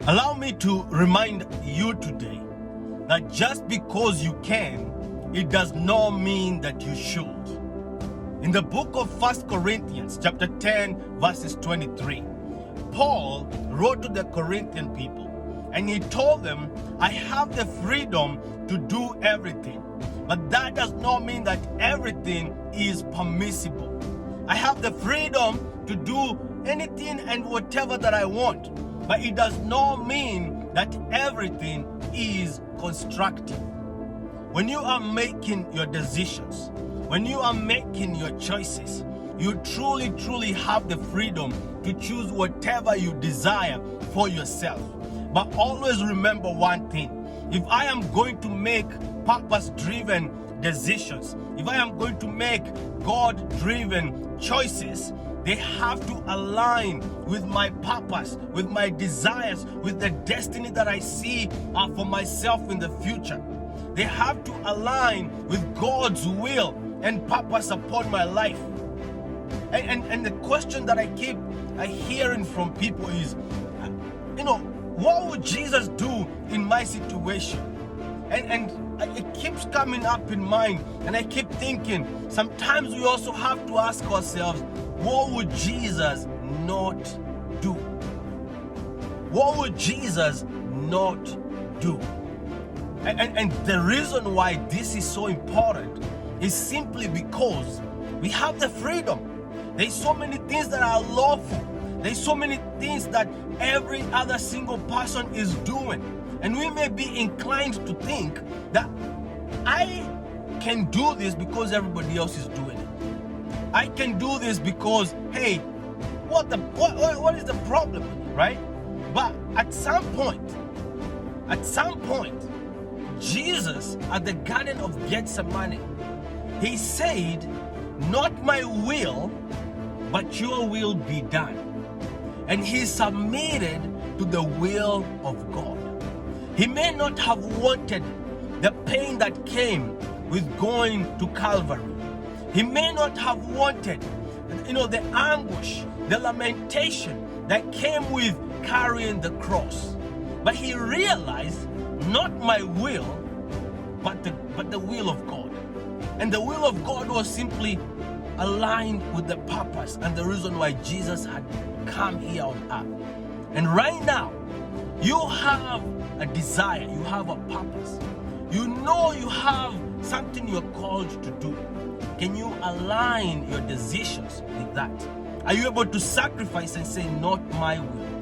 Allow me to remind you today that just because you can, it does not mean that you should. In the book of 1 Corinthians chapter 10 verses 23, Paul wrote to the Corinthian people and he told them, I have the freedom to do everything, but that does not mean that everything is permissible. I have the freedom to do anything and whatever that I want, but it does not mean that everything is constructive. When you are making your decisions, when you are making your choices, you truly have the freedom to choose whatever you desire for yourself. But always remember one thing: if I am going to make purpose-driven decisions, if I am going to make God-driven choices, they have to align with my purpose, with my desires, with the destiny that I see for myself in the future. They have to align with God's will and purpose upon my life. And the question that I keep hearing from people is, what would Jesus do in my situation? And it keeps coming up in mind, and I keep thinking, sometimes we also have to ask ourselves, what would Jesus not do? What would Jesus not do? And the reason why this is so important is simply because we have the freedom. There's so many things that are lawful. There's so many things that every other single person is doing. And we may be inclined to think that I can do this because everybody else is doing it. I can do this because, hey, what is the problem, right? But at some point, Jesus at the Garden of Gethsemane, he said, not my will, but your will be done. And he submitted to the will of God. He may not have wanted the pain that came with going to Calvary. He may not have wanted, the anguish, the lamentation that came with carrying the cross. But he realized, not my will, but the will of God. And the will of God was simply aligned with the purpose and the reason why Jesus had come here on earth. And right now, you have a desire, you have a purpose. You know you have something you're called to do. Can you align your decisions with that? Are you able to sacrifice and say, not my will,